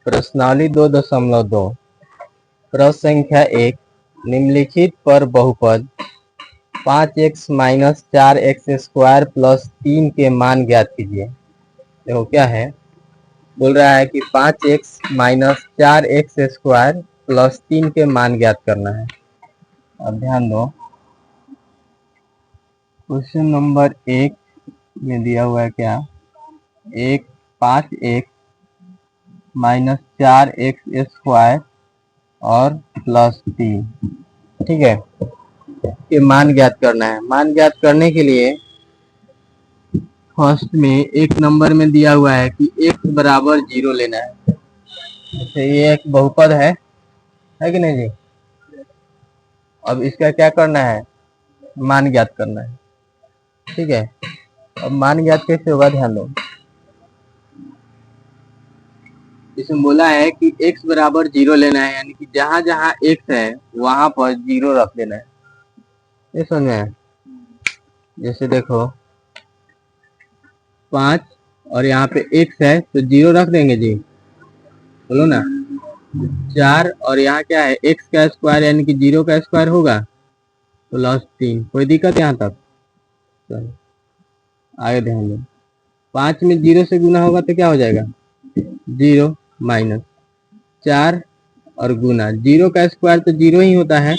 प्रश्नावली 2.2 प्रश्न संख्या 1 निम्नलिखित पर बहुपद 5x minus 4x square plus 3 के मान ज्ञात कीजिए। देखो क्या है, बोल रहा है कि 5x minus 4x square plus 3 के मान ज्ञात करना है। अब ध्यान दो, क्वेश्चन नंबर 1 में दिया हुआ है क्या, 5x माइनस 4x स्क्वायर और प्लस 3, ठीक है, ये मान ज्ञात करना है। मान ज्ञात करने के लिए फर्स्ट में एक नंबर में दिया हुआ है कि x बराबर 0 लेना है। जैसे ये एक बहुपद है कि नहीं जी। अब इसका क्या करना है, मान ज्ञात करना है, ठीक है। अब मान ज्ञात कैसे होगा, ध्यान दो, इसमें बोला है कि x बराबर 0 लेना है, यानी कि जहां जहां x है वहां पर 0 रख देना है। ये समझ में है? जैसे देखो 5 और यहाँ पे x है तो 0 रख देंगे जी, बोलो ना। 4 और यहाँ क्या है, x का स्क्वायर यानी कि 0 का स्क्वायर होगा प्लस 3। कोई दिक्कत यहाँ तक? चलो आगे ध्यान दो, 5 में 0 से गुना होगा तो क्या हो जाएगा, 0 माइनस 4 और गुना 0 का स्क्वायर तो 0 ही होता है।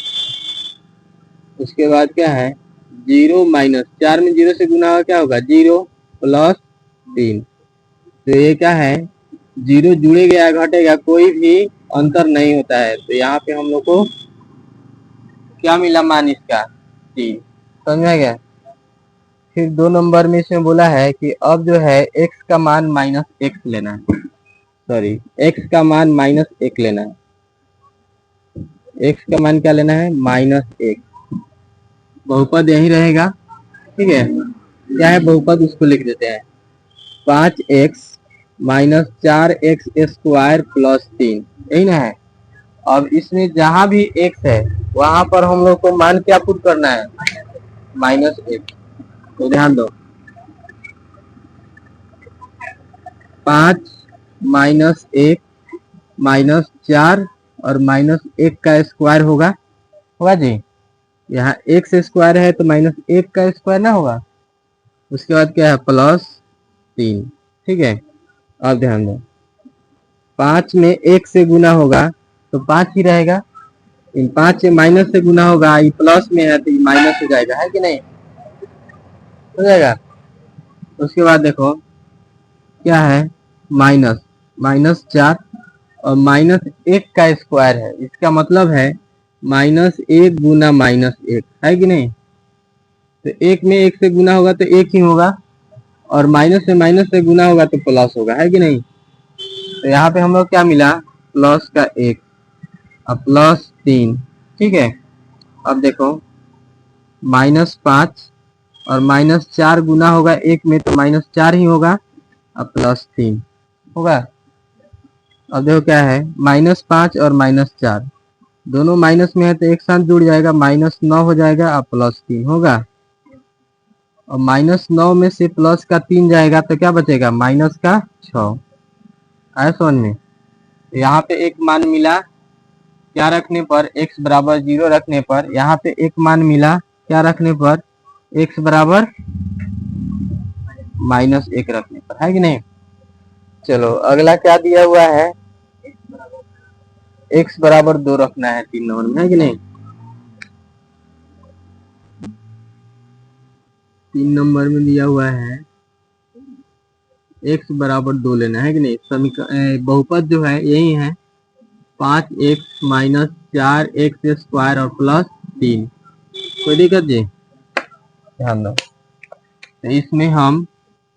उसके बाद क्या है, 0 माइनस 4 में 0 से गुना होगा क्या होगा, 0 प्लस 3। तो ये क्या है, 0 जुड़ेगा या घटेगा, कोई भी अंतर नहीं होता है। तो यहाँ पे हम लोग को क्या मिला, मान इसका 3। समझ में गया? फिर 2 नंबर में इसमें बोला है कि अब जो है x का मान माइनस एक्स लेना है, सॉरी x का मान माइनस 1 लेना है। x का मान क्या लेना है, माइनस 1। बहुपद यही रहेगा, ठीक है। क्या है बहुपद, उसको लिख देते हैं, 5x minus 4x square plus 3, यही ना है। अब इसमें जहां भी x है वहां पर हम लोग को मान क्या पुट करना है, माइनस 1। तो ध्यान दो, 5 माइनस 1 माइनस 4 और माइनस 1 का स्क्वायर होगा जी। यहाँ x स्क्वायर है तो माइनस 1 का स्क्वायर ना होगा। उसके बाद क्या है, प्लस 3, ठीक है। अब ध्यान दो, 5 में 1 से गुना होगा तो 5 ही रहेगा, इन 5 से माइनस से गुना होगा, ये प्लस में है तो ये माइनस हो जाएगा, है कि नहीं, हो जाएगा। उसके बाद देखो क्या है, माइनस माइनस 4 और माइनस 1 का स्क्वायर है, इसका मतलब है माइनस 1 गुना माइनस 1, है कि नहीं। तो 1 में 1 से गुना होगा तो 1 ही होगा, और माइनस से गुना होगा तो प्लस होगा, है कि नहीं। तो यहाँ पे हम लोग क्या मिला, प्लस का 1 और प्लस 3, ठीक है। अब देखो -5 और -4 गुना होगा 1 में तो -4 ही होगा और प्लस 3 होगा। अब देखो क्या है, -5 और -4 दोनों माइनस में है तो एक साथ जुड़ जाएगा, -9 हो जाएगा और प्लस 3 होगा। और -9 में से प्लस का 3 जाएगा तो क्या बचेगा, माइनस का 6। आया समझ में। यहाँ पे एक मान मिला क्या रखने पर, x बराबर 0 रखने पर। यहाँ पे एक मान मिला क्या रखने पर, x बराबर -1 रखने पर, है कि नहीं। चलो अगला क्या दिया हुआ है, x बराबर 2 रखना है 3 नंबर में, है कि नहीं। 3 नंबर में दिया हुआ है x बराबर 2 लेना है कि नहीं। बहुपद जो है यही है, 5x माइनस 4x स्क्वायर और प्लस 3। कोई दिक्कत जी, ध्यान दो। तो इसमें हम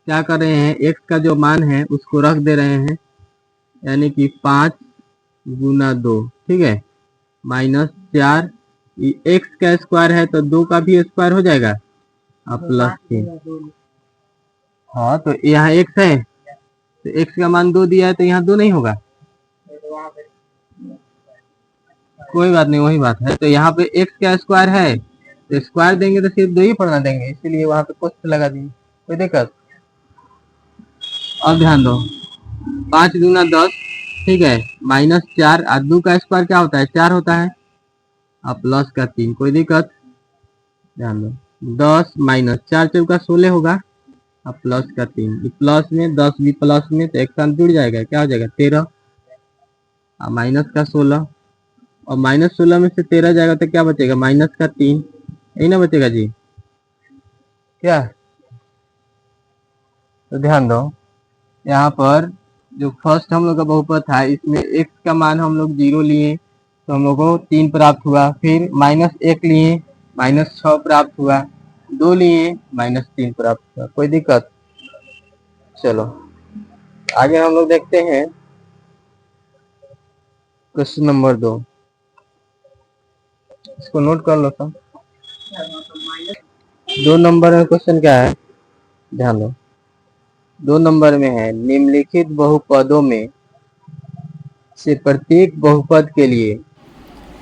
क्या कर रहे हैं, x का जो मान है उसको रख दे रहे हैं, यानी कि 5 गुना 2, ठीक है, -4, x का स्क्वायर है तो 2 का भी स्क्वायर हो जाएगा और प्लस 3। हाँ तो यहाँ x है तो x का मान 2 दिया है तो यहाँ 2 नहीं होगा, कोई बात नहीं, वही बात है। तो यहाँ पे x का स्क्वायर है तो स्क्वायर देंगे तो सिर्फ 2 ही पढ़ना देंगे, इसीलिए वहां पे कोष्ठ लगा दिए, कोई दिक्कत। अब ध्यान दो, 5 गुना 10 ठीक है, -4 और 2 का स्क्वायर क्या होता है, 4 होता है, और प्लस का 3, कोई दिक्कत, ध्यान दो। 10 माइनस 4 चौका 16 होगा, और प्लस का 3, प्लस में 10 भी प्लस में तो एक साथ जुड़ जाएगा, क्या हो जाएगा 13, और माइनस का 16, और -16 में से 13 जाएगा तो क्या बचेगा, -3, यही ना बचेगा जी, क्या। तो ध्यान दो, यहाँ पर जो फर्स्ट हम लोग का बहुपद था, इसमें x का मान हम लोग 0 लिए तो हम लोग को 3 प्राप्त हुआ, फिर -1 लिए -6 प्राप्त हुआ, 2 लिए -3 प्राप्त हुआ, कोई दिक्कत। चलो आगे हम लोग देखते हैं क्वेश्चन नंबर 2, इसको नोट कर लो सब। 2 नंबर में क्वेश्चन क्या है, ध्यान दो। 2 नंबर में है, निम्नलिखित बहुपदों में से प्रत्येक बहुपद के लिए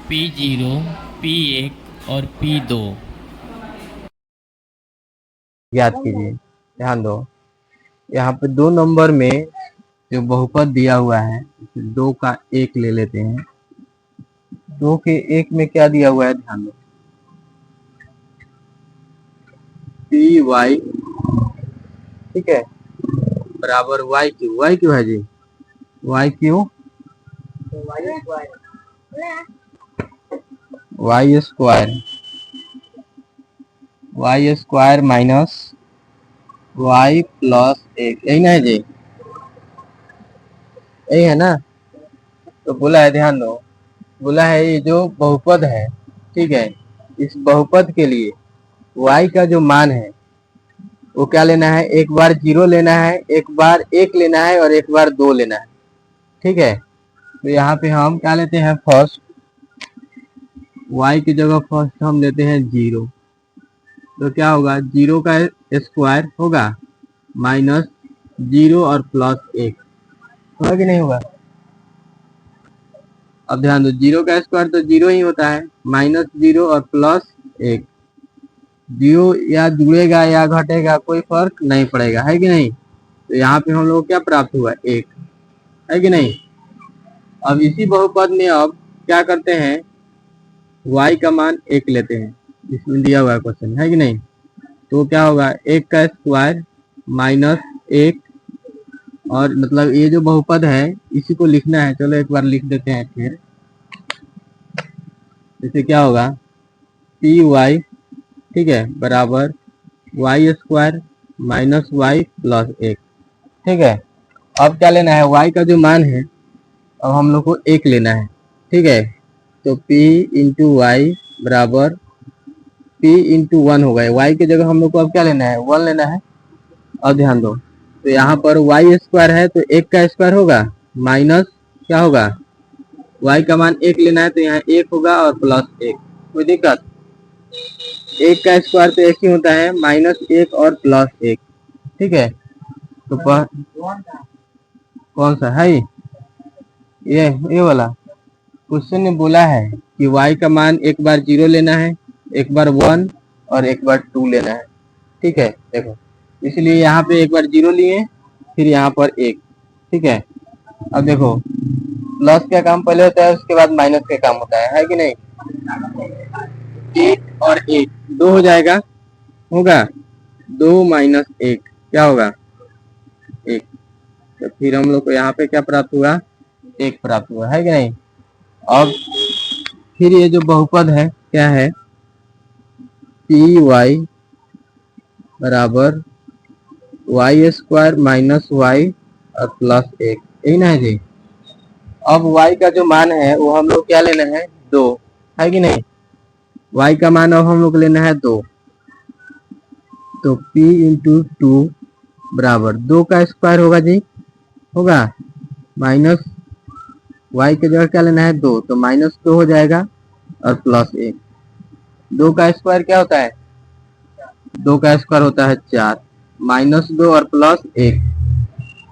P0, P1 और P2 ज्ञात कीजिए। ध्यान दो, यहाँ पे 2 नंबर में जो बहुपद दिया हुआ है, 2 का 1 ले लेते हैं। 2 के 1 में क्या दिया हुआ है, ध्यान दो, पी वाई, ठीक है, बराबर वाई क्यू। वाई क्यू है जी, y q, y square minus y plus 1, यही ना है जी, यही है ना। तो बोला है, ध्यान दो, बोला है ये जो बहुपद है, ठीक है, इस बहुपद के लिए y का जो मान है वो क्या लेना है, एक बार 0 लेना है, एक बार 1 लेना है, और एक बार 2 लेना है, ठीक है। तो यहाँ पे हम क्या लेते हैं, फर्स्ट y की जगह फर्स्ट हम लेते हैं 0, तो क्या होगा, 0 का स्क्वायर होगा -0 और +1, होगा कि नहीं होगा। अब ध्यान दो, 0 का स्क्वायर तो 0 ही होता है, -0 और +1, 0 या जुड़ेगा या घटेगा कोई फर्क नहीं पड़ेगा, है कि नहीं। तो यहाँ पे हम लोग क्या प्राप्त हुआ, 1, है कि नहीं। अब इसी बहुपद में अब क्या करते हैं, y का मान 1 लेते हैं, इसमें दिया हुआ क्वेश्चन, है कि नहीं। तो क्या होगा, 1 का स्क्वायर -1, और मतलब ये जो बहुपद है इसी को लिखना है, चलो एक बार लिख देते हैं फिर। जैसे क्या होगा, पी वाई, ठीक है, बराबर y square minus y plus 1, ठीक है। अब क्या लेना है, y का जो मान है अब हम लोग को 1 लेना है, ठीक है। तो p इंटू वाई बराबर p इंटू 1 होगा, y की जगह हम लोग को अब क्या लेना है, 1 लेना है। अब ध्यान दो, तो यहाँ पर वाई स्क्वायर है तो 1 का स्क्वायर होगा, माइनस क्या होगा, y का मान 1 लेना है तो यहाँ 1 होगा और +1, कोई दिक्कत। 1 का स्क्वायर तो 1 ही होता है, -1 और +1, ठीक है। तो कौन सा है ये वाला क्वेश्चन ने बोला है कि y का मान एक बार 0 लेना है, एक बार 1 और एक बार 2 लेना है, ठीक है। देखो, इसलिए यहाँ पे एक बार 0 लिए, फिर यहाँ पर 1, ठीक है। अब देखो, प्लस का काम पहले होता है, उसके बाद माइनस का काम होता है कि नहीं। 1 और 1 2 हो जाएगा, होगा 2 माइनस 1 क्या होगा, 1। तो फिर हम लोग को यहाँ पे क्या प्राप्त हुआ, 1 प्राप्त हुआ, है कि नहीं। अब फिर ये जो बहुपद है क्या है, पी वाई बराबर वाई स्क्वायर माइनस वाई और +1, यही ना है जी। अब y का जो मान है वो हम लोग क्या लेना है, 2, है कि नहीं। y का मान अब हम लोग लेना है 2, तो p इंटू 2 बराबर 2 का स्क्वायर होगा जी, होगा माइनस y की जगह क्या लेना है, 2, तो -2 हो जाएगा और +1। 2 का स्क्वायर क्या होता है, 2 का स्क्वायर होता है 4, -2 और +1,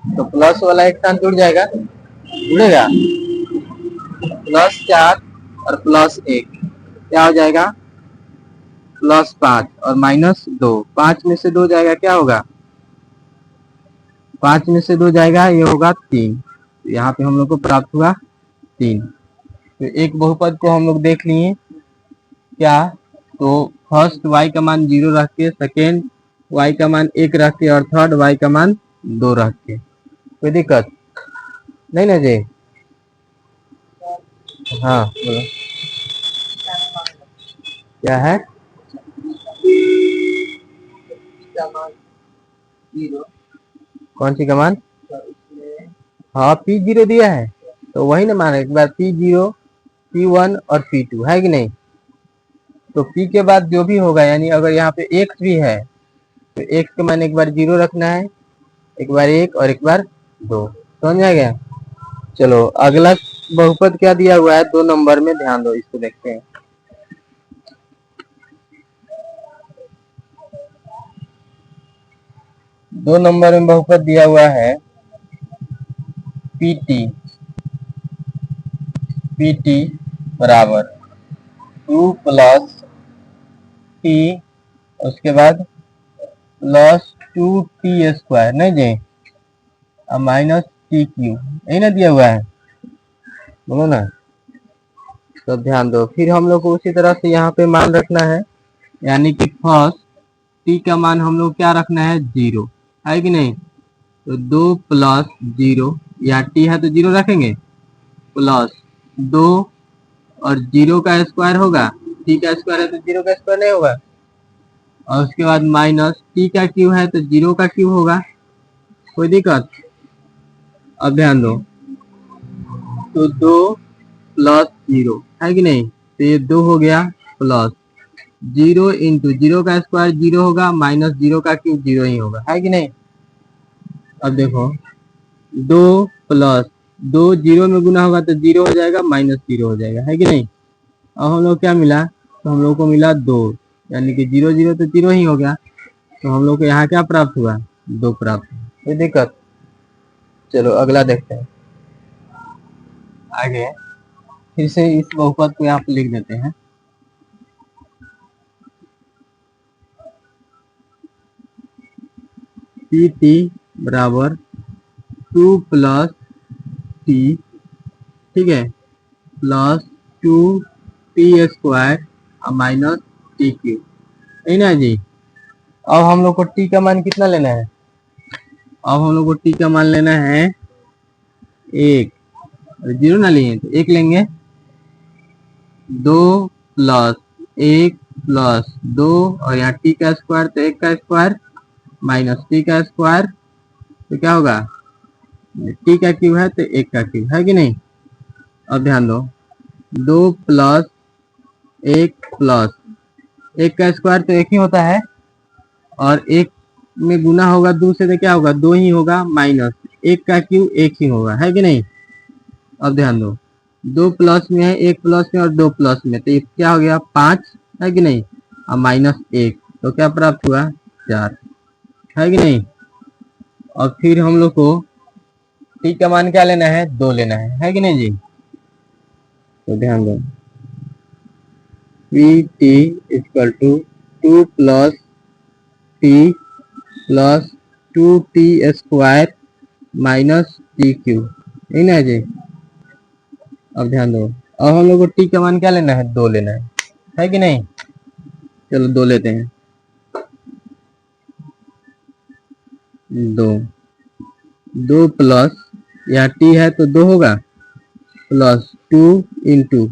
तो प्लस वाला एक साथ जुड़ जाएगा, जुड़ेगा, +4 और +1 क्या हो जाएगा, +5 और -2, 5 में से 2 जाएगा क्या होगा, 5 में से 2 जाएगा, ये होगा 3, तो यहाँ पे हम लोग को प्राप्त हुआ 3। तो एक बहुपद को हम लोग देख लिए क्या, तो फर्स्ट y का मान 0 रख के, सेकेंड y का मान 1 रख के और थर्ड y का मान 2 रख के। कोई दिक्कत नहीं ना जी? हाँ बोलो क्या है? कौन सी कमान? हाँ P0 दिया है तो वही ना मान, एक बार P0 P1 और P2 है कि नहीं। तो P के बाद जो भी होगा, यानी अगर यहाँ पे x भी है तो x का मान एक बार 0 रखना है, एक बार 1 और एक बार 2। समझ आ गया? चलो अगला बहुपद क्या दिया हुआ है 2 नंबर में, ध्यान दो, इसको देखते हैं। 2 नंबर में बहुपद दिया हुआ है PT बराबर 2 प्लस T, उसके बाद प्लस 2T स्क्वायर, नहीं जी, और माइनस TQ, यही ना दिया हुआ है, बोलो ना। तो ध्यान दो, फिर हम लोग को उसी तरह से यहाँ पे मान रखना है, यानी कि फर्स्ट T का मान हम लोग क्या रखना है 0, है कि नहीं। तो 2 प्लस 0, यहाँ T है तो 0 रखेंगे, प्लस 2 और 0 का स्क्वायर होगा, T का स्क्वायर है तो 0 का स्क्वायर नहीं होगा, और उसके बाद माइनस T का क्यूब है तो 0 का क्यूब होगा। कोई दिक्कत? अब ध्यान दो, तो 2 प्लस 0 है कि नहीं, तो ये 2 हो गया, प्लस 0 इंटू 0 का स्क्वायर 0 होगा, माइनस 0 का क्यूब 0 ही होगा, है कि नहीं। अब देखो 2 प्लस 2 0 में गुना होगा तो 0 हो जाएगा, माइनस 0 हो जाएगा, है कि नहीं। अब हम लोग क्या मिला, तो हम लोग को मिला 2, यानी कि 0 0 तो 0 ही हो गया, तो हम लोग को यहाँ क्या प्राप्त हुआ 2 प्राप्त हुआ। कोई दिक्कत? चलो अगला देखते हैं आगे। फिर से इस बहुपद को यहाँ पे लिख देते हैं। PT बराबर 2 प्लस T, ठीक है, प्लस 2T स्क्वायर और माइनस TQ, यही ना जी। अब हम लोग को T का मान कितना लेना है, अब हम लोग को T का मान लेना है 1, 0 ना लिए तो 1 लेंगे, 2 प्लस 1 प्लस 2 और यहाँ T का स्क्वायर तो 1 का स्क्वायर माइनस T का स्क्वायर, तो क्या होगा, T का क्यूब है तो 1 का क्यूब, है कि नहीं। अब ध्यान दो, 2 प्लस 1 प्लस 1 का स्क्वायर तो 1 ही होता है, और 1 में गुना होगा 2 से तो क्या होगा 2 ही होगा, माइनस 1 का क्यूब 1 ही होगा, है कि नहीं। अब ध्यान दो, 2 प्लस में है, 1 प्लस में और 2 प्लस में, तो ये क्या हो गया 5, है कि नहीं, और माइनस 1, तो क्या प्राप्त हुआ 4, है कि नहीं। और फिर हम लोग को T का मान क्या लेना है 2 लेना है कि नहीं जी। तो ध्यान दो, PT equal to 2 plus T plus 2T square minus TQ, यही ना जी। अब ध्यान दो, अब हम लोग को T का मान क्या लेना है 2 लेना है कि नहीं। चलो 2 लेते हैं, 2 2 प्लस, यहाँ T है तो 2 होगा, प्लस 2 इंटू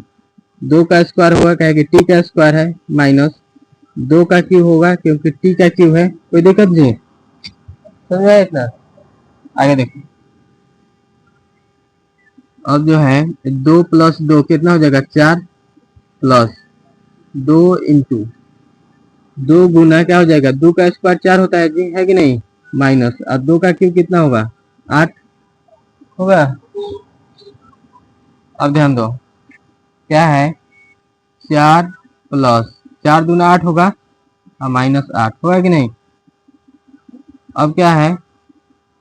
2 का स्क्वायर होगा, क्या कि T का स्क्वायर है, माइनस 2 का क्यूब होगा क्योंकि T का क्यूब है। कोई दिक्कत नहीं, समझ आया इतना। आगे देखो, अब जो है 2 प्लस 2 कितना हो जाएगा 4, प्लस 2 इंटू 2 गुना क्या हो जाएगा 2 का स्क्वायर 4 होता है जी, है कि नहीं, माइनस, और 2 का क्यूब कितना होगा 8 होगा। अब ध्यान दो, क्या है 4 प्लस 4 दूना 8 होगा, और माइनस 8 होगा कि नहीं। अब क्या है,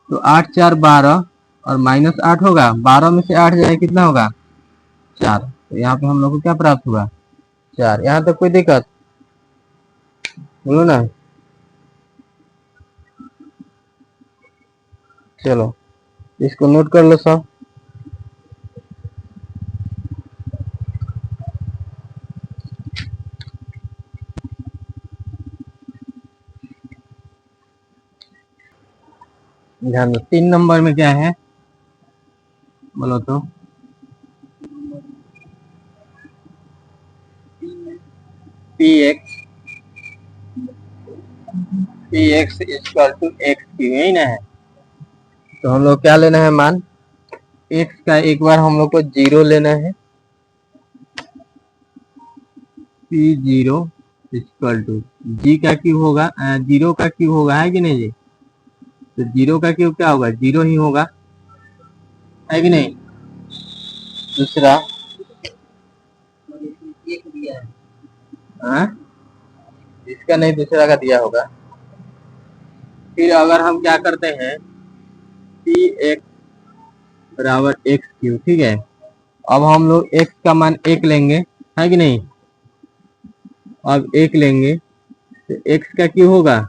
तो 8 4 12 और माइनस 8 होगा, 12 में से 8 जाए कितना होगा 4, तो यहाँ पे हम लोग को क्या प्राप्त हुआ 4। यहाँ तक कोई दिक्कत बोलो ना। चलो इसको नोट कर लो सब। ध्यान दो 3 नंबर में क्या है, बोलो तो। P x equal to x q, यही ना है। तो हम लोग क्या लेना है मान, एक्स का एक बार हम लोग को 0 लेना है, पी जीरो इक्वल टू जी का क्यूब होगा, 0 का क्यूब होगा, है कि नहीं जी। तो 0 का क्यूब क्या होगा, 0 ही होगा, है कि नहीं। दूसरा हाँ, इसका नहीं दूसरा का दिया होगा। फिर अगर हम क्या करते हैं, पी एक्स बराबर एक्स क्यू, ठीक है। अब हम लोग एक्स का मान 1 लेंगे, है कि नहीं। अब 1 लेंगे तो एक्स का क्यू होगा,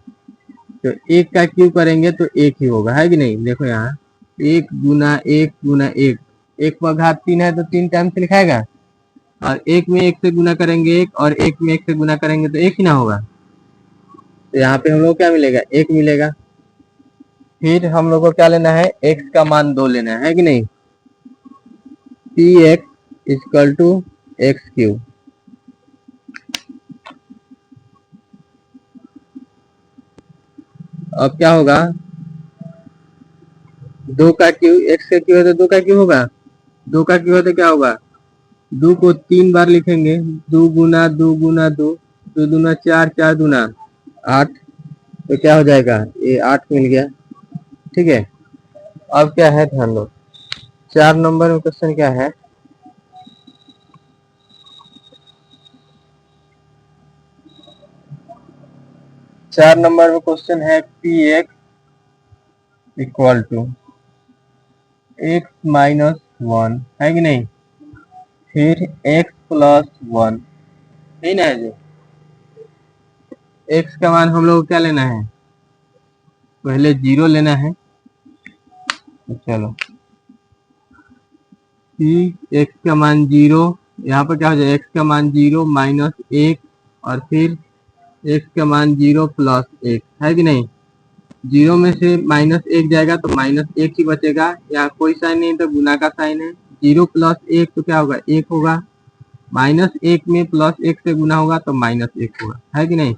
तो 1 का क्यू करेंगे तो 1 ही होगा, है कि नहीं। देखो यहाँ 1 गुना 1 गुना 1, 1 पर घात 3 है तो 3 टाइम से लिखाएगा, और 1 में 1 से गुना करेंगे 1, और 1 में 1 से गुना करेंगे तो 1 ही ना होगा। तो यहाँ पे हम लोग क्या मिलेगा, 1 मिलेगा। फिर हम लोग को क्या लेना है, x का मान 2 लेना है कि नहीं। P x equal to x q, अब क्या होगा, 2 का क्यू, x का क्यू है तो 2 का क्यू होगा, 2 का क्यू है तो क्या होगा, 2 को 3 बार लिखेंगे, 2 गुना 2 गुना 2, 2 दूना 4, 4 दूना 8, तो क्या हो जाएगा, ये 8 मिल गया, ठीक है। अब क्या है, ध्यान दो 4 नंबर में क्वेश्चन क्या है, चार नंबर में क्वेश्चन है p x equal to x minus 1, है कि नहीं, फिर एक्स प्लस 1, यही ना है जी। एक्स का मान हम लोग को क्या लेना है, पहले 0 लेना है, तो चलो एक्स का मान 0, यहाँ पर क्या हो जाए, एक्स का मान 0 माइनस 1, और फिर एक्स का मान 0 प्लस 1, है कि नहीं। 0 में से माइनस 1 जाएगा तो माइनस 1 ही बचेगा, यहाँ कोई साइन नहीं तो गुना का साइन है, 0 प्लस 1 तो क्या होगा, 1 होगा, माइनस 1 में प्लस 1 से गुना होगा तो माइनस 1 होगा, है कि नहीं।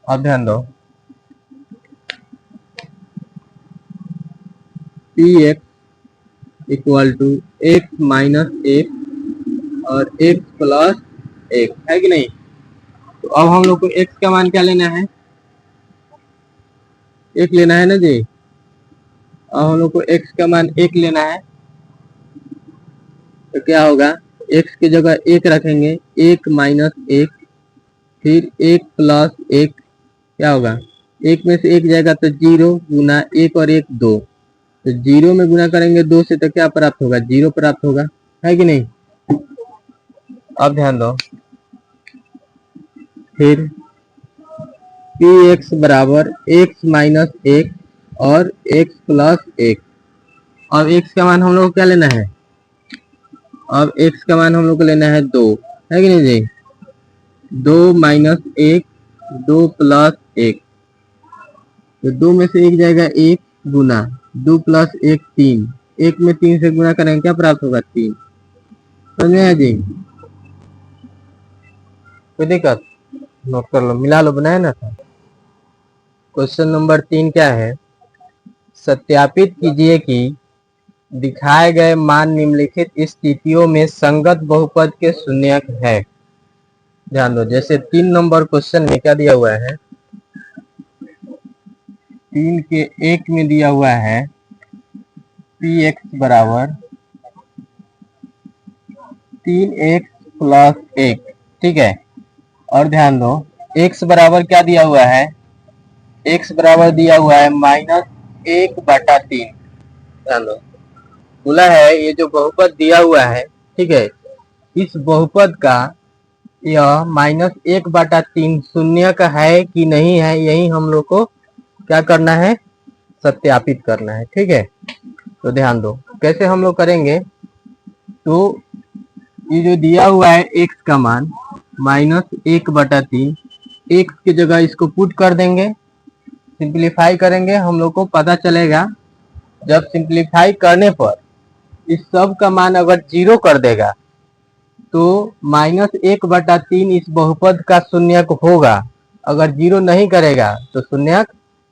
अब ध्यान दो p x equal to x minus 1 और एक्स प्लस 1, है कि नहीं। तो अब हम लोग को एक्स का मान क्या लेना है, 1 लेना है ना जी। अब हम लोग को एक्स का मान 1 लेना है, तो क्या होगा, एक्स की जगह 1 रखेंगे, 1 माइनस 1, फिर 1 प्लस 1, क्या होगा, 1 में से 1 जाएगा तो 0 गुना 1 और 1 2, तो 0 में गुना करेंगे 2 से तो क्या प्राप्त होगा, 0 प्राप्त होगा, है कि नहीं। अब ध्यान दो फिर पी एक्स बराबर एक्स माइनस 1 और एक्स प्लस 1। अब एक्स का मान हम लोग को क्या लेना है, अब एक्स का मान हम लोग को लेना है 2, है कि नहीं जी। 2 माइनस 1, 2 प्लस 1, तो 2 में से 1 जाएगा 1 गुना 2 प्लस 1 3, 1 में 3 से गुना करेंगे क्या प्राप्त होगा, 3। समझ में आया जी, कोई दिक्कत, नोट कर लो, मिला लो, बनाया ना था। क्वेश्चन नंबर 3 क्या है, सत्यापित कीजिए कि दिखाए गए मान निम्नलिखित स्थितियों में संगत बहुपद के शून्यक है। ध्यान दो, जैसे 3 नंबर क्वेश्चन में क्या दिया हुआ है, 3 के 1 में दिया हुआ है पी एक्स बराबर 3x प्लस 1, ठीक है। और ध्यान दो x बराबर क्या दिया हुआ है, x बराबर दिया हुआ है -1/3। ध्यान दो बोला है ये जो बहुपद दिया हुआ है, ठीक है, इस बहुपद का यह -1/3 शून्य का है कि नहीं है, यही हम लोग को क्या करना है, सत्यापित करना है, ठीक है। तो ध्यान दो कैसे हम लोग करेंगे, तो ये जो दिया हुआ है x का मान -1/3, x की जगह इसको पुट कर देंगे, सिंप्लीफाई करेंगे हम लोग को पता चलेगा। जब सिंप्लीफाई करने पर इस सब का मान अगर 0 कर देगा तो -1/3 इस बहुपद का शून्यक होगा। अगर 0 नहीं करेगा तो शून्यक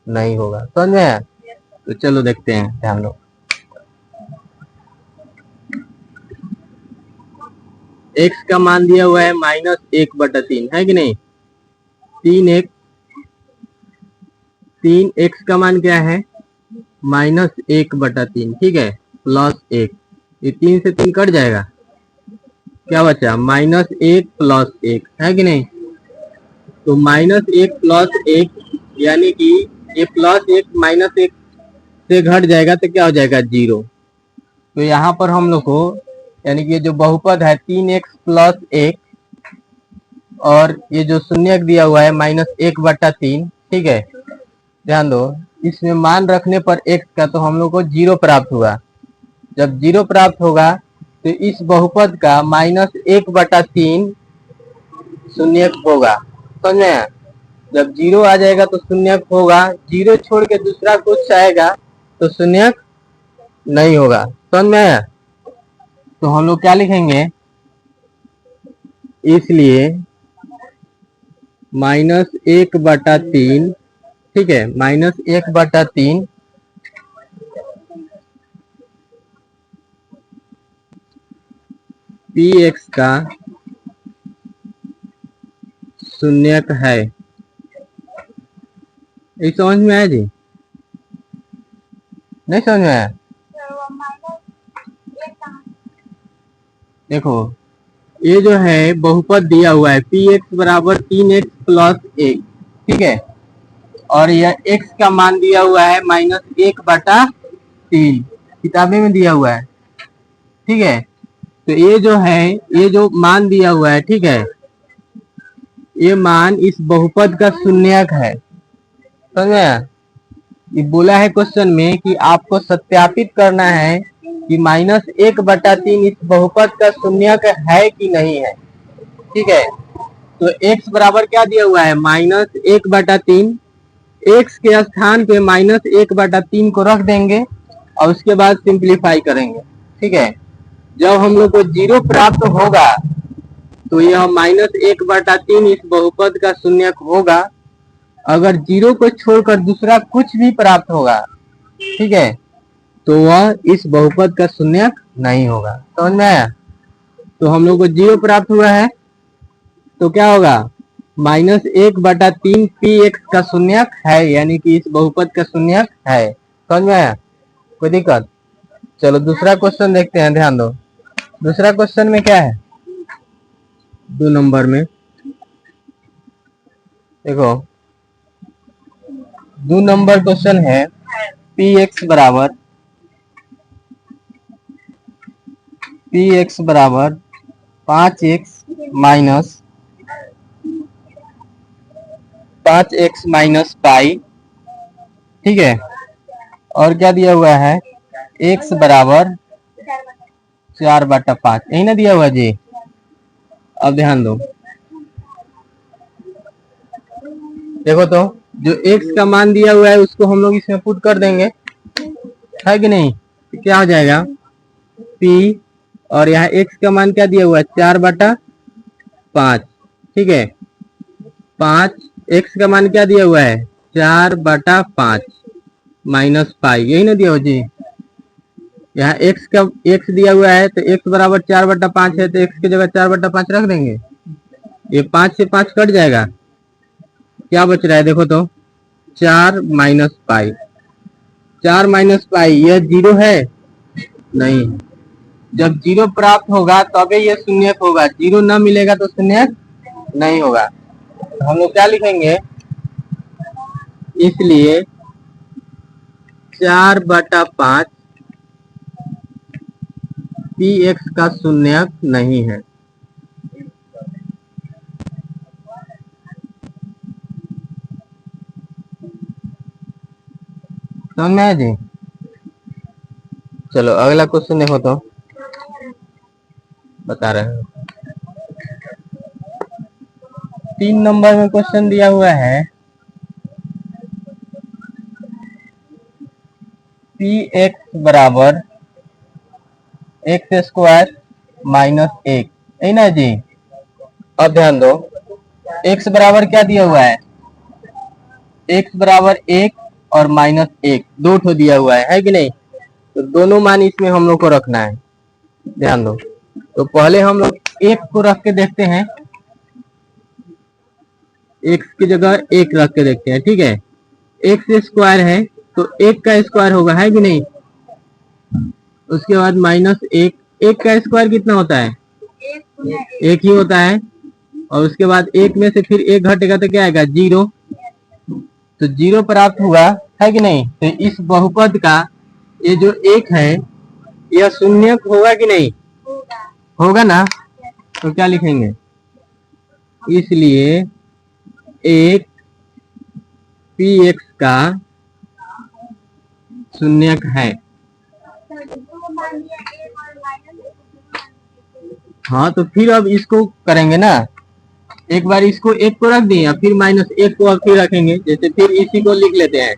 नहीं होगा। समझ में आया? तो चलो देखते हैं ध्यान लो। x का मान दिया हुआ है -1/3 है कि नहीं। 3x का मान क्या है -1/3 ठीक है +1। ये 3 से 3 कट जाएगा, क्या बचा -1 + 1 है कि नहीं। तो -1 + 1 यानी कि ये +1 -1 से घट जाएगा तो क्या हो जाएगा 0। तो यहाँ पर हम लोग को यानी कि ये जो बहुपद है 3x + 1 और ये जो शून्यक दिया हुआ है -1/3 ठीक है। ध्यान दो, इसमें मान रखने पर x का तो हम लोग को 0 प्राप्त हुआ। जब 0 प्राप्त होगा तो इस बहुपद का -1/3 शून्यक होगा। समझ में आया? जब 0 आ जाएगा तो शून्यक होगा, 0 छोड़ के दूसरा कुछ आएगा तो शून्यक नहीं होगा। समझ में आया? तो हम लोग क्या लिखेंगे, इसलिए -1/3 ठीक है -1/3 px का शून्यक है। ये समझ में आया जी? नहीं समझ में आया? देखो ये जो है बहुपद दिया हुआ है px बराबर 3x + 1 ठीक है, और यह x का मान दिया हुआ है -1/3 किताबे में दिया हुआ है ठीक है। तो ये जो है ये जो मान दिया हुआ है ठीक है, ये मान इस बहुपद का शून्यक है। समझ में आया? ये बोला है क्वेश्चन में कि आपको सत्यापित करना है कि -1/3 इस बहुपद का शून्यक है कि नहीं है ठीक है। तो x बराबर क्या दिया हुआ है -1/3, x के स्थान पे -1/3 को रख देंगे और उसके बाद सिंप्लीफाई करेंगे ठीक है। जब हम लोग को 0 प्राप्त होगा तो यह -1/3 इस बहुपद का शून्यक होगा। अगर 0 को छोड़कर दूसरा कुछ भी प्राप्त होगा ठीक है तो वह इस बहुपद का शून्यक नहीं होगा। समझ में आया? तो हम लोग को 0 प्राप्त हुआ है तो क्या होगा -1/3 px का शून्यक है, यानी कि इस बहुपद का शून्यक है। समझ में आया? कोई दिक्कत? चलो दूसरा क्वेश्चन देखते हैं, ध्यान दो। दूसरा क्वेश्चन में क्या है 2 नंबर में, देखो 2 नंबर क्वेश्चन है px बराबर 5x - पाई ठीक है, और क्या दिया हुआ है x बराबर 4/5 यही ना दिया हुआ जी। अब ध्यान दो, देखो तो जो x का मान दिया हुआ है उसको हम लोग इसमें पुट कर देंगे है कि नहीं। तो क्या हो जाएगा p और यहाँ x का मान क्या दिया हुआ है 4/5 ठीक है। 5 x का मान क्या दिया हुआ है 4/5 -पाई यही ना दिया हुआ जी। यहाँ x दिया हुआ है तो x बराबर 4/5 है तो x की जगह 4/5 रख देंगे। ये 5 से 5 कट जाएगा, क्या बच रहा है देखो तो 4 - पाई। 4 - पाई यह 0 है नहीं। जब 0 प्राप्त होगा तबे यह शून्यक होगा, 0 ना मिलेगा तो शून्यक नहीं होगा। तो हम लोग क्या लिखेंगे, इसलिए 4/5 px का शून्यक नहीं है। समझ में आया जी? चलो अगला क्वेश्चन देखो तो बता रहे हैं। 3 नंबर में क्वेश्चन दिया हुआ है पी एक्स बराबर एक्स स्क्वायर माइनस एक, है ना जी। अब ध्यान दो, एक्स बराबर क्या दिया हुआ है, एक्स बराबर एक और माइनस एक, दो ठो दिया हुआ है कि नहीं। तो दोनों मान इसमें हम लोग को रखना है। ध्यान दो, तो पहले हम लोग एक को रख के देखते हैं, एक्स की जगह एक रख के देखते हैं, ठीक है। एक्स स्क्वायर है तो एक का स्क्वायर होगा, है कि नहीं। उसके बाद माइनस एक, एक का स्क्वायर कितना होता है, एक ही होता है। और उसके बाद एक में से फिर एक घटेगा तो क्या आएगा, जीरो। तो जीरो प्राप्त हुआ, है कि नहीं। तो इस बहुपद का ये जो एक है यह शून्यक होगा कि नहीं, होगा ना। तो क्या लिखेंगे, इसलिए एक पी एक्स का शून्यक है। हाँ तो फिर अब इसको करेंगे ना, एक बार इसको एक को रख दिए, फिर माइनस एक को अब फिर रखेंगे। जैसे फिर इसी को लिख लेते हैं,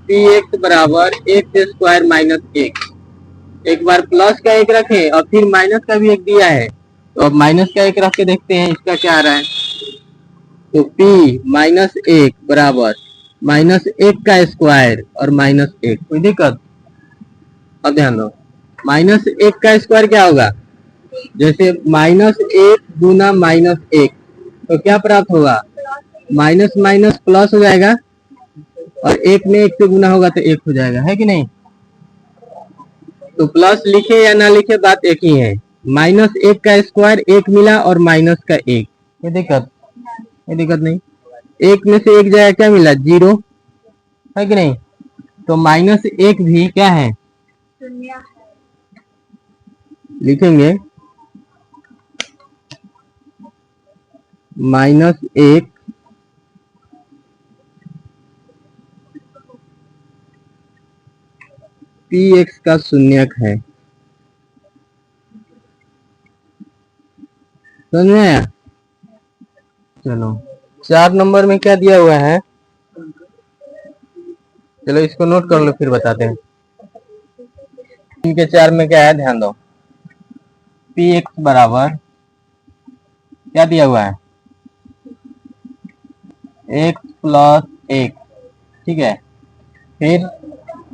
पी एक्स बराबर एक्स स्क्वायर माइनस एक। एक बार प्लस का एक रखे और फिर माइनस का भी एक दिया है, तो अब माइनस का एक रख के देखते हैं इसका क्या आ रहा है। तो p माइनस एक बराबर माइनस एक का स्क्वायर और माइनस एक, कोई दिक्कत। अब ध्यान दो, माइनस एक का स्क्वायर क्या होगा, जैसे माइनस एक गुना माइनस एक, तो क्या प्राप्त होगा, माइनस माइनस प्लस हो जाएगा और एक में एक से गुना होगा तो एक हो जाएगा, है कि नहीं। तो प्लस लिखे या ना लिखे बात एक ही है, माइनस एक का स्क्वायर एक मिला और माइनस का एक, ये दिक्कत, ये दिक्कत नहीं। एक में से एक जाएगा, क्या मिला, जीरो, है कि नहीं। तो माइनस एक भी क्या है, लिखेंगे माइनस एक पी एक्स का शून्यक है। समझ में आया। चलो 4 नंबर में क्या दिया हुआ है, चलो इसको नोट कर लो फिर बताते हैं। इनके 4 में क्या है, ध्यान दो, पी एक्स बराबर क्या दिया हुआ है, एक्स प्लस एक, ठीक है। फिर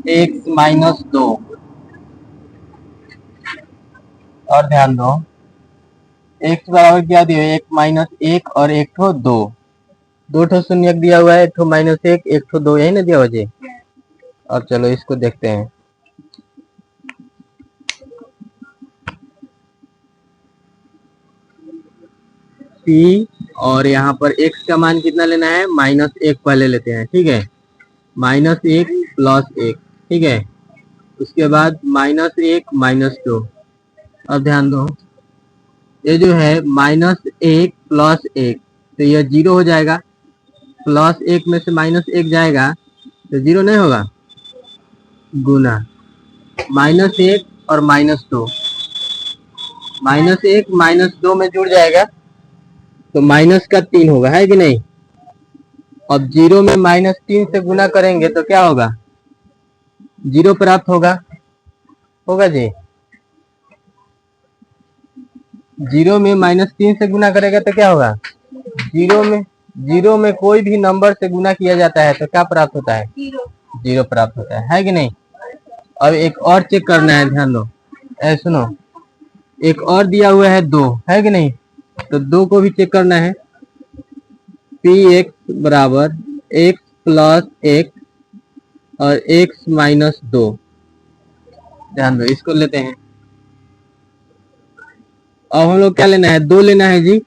एक्स माइनस दो, और ध्यान दो एक्स बराबर क्या दिया है, एक माइनस एक और एक ठो दो, दो ठो शून्य दिया हुआ है, एक ठो माइनस एक ठो दो, यही ना दिया हुआ जी। अब चलो इसको देखते हैं, पी और यहाँ पर x का मान कितना लेना है, माइनस एक पहले लेते हैं, ठीक है। माइनस एक प्लस एक, ठीक है। उसके बाद माइनस एक माइनस दो। अब ध्यान दो, ये जो है माइनस एक प्लस एक, तो यह जीरो हो जाएगा। प्लस एक में से माइनस एक जाएगा तो जीरो नहीं होगा, गुना माइनस एक और माइनस दो, माइनस एक माइनस दो में जुड़ जाएगा तो माइनस का तीन होगा, है कि नहीं। अब जीरो में माइनस तीन से गुना करेंगे तो क्या होगा, जीरो प्राप्त होगा, होगा जी। जीरो में माइनस तीन से गुना करेगा तो क्या होगा, जीरो में कोई भी नंबर से गुना किया जाता है तो क्या प्राप्त होता है, जीरो प्राप्त होता है कि नहीं। अब एक और चेक करना है, ध्यान दो, सुनो, एक और दिया हुआ है दो, है कि नहीं। तो दो को भी चेक करना है, पी एक्स बराबर एक्स प्लस एक और एक्स माइनस दो। ध्यान दो, इसको लेते हैं। अब हम लोग क्या लेना है, दो लेना है जी,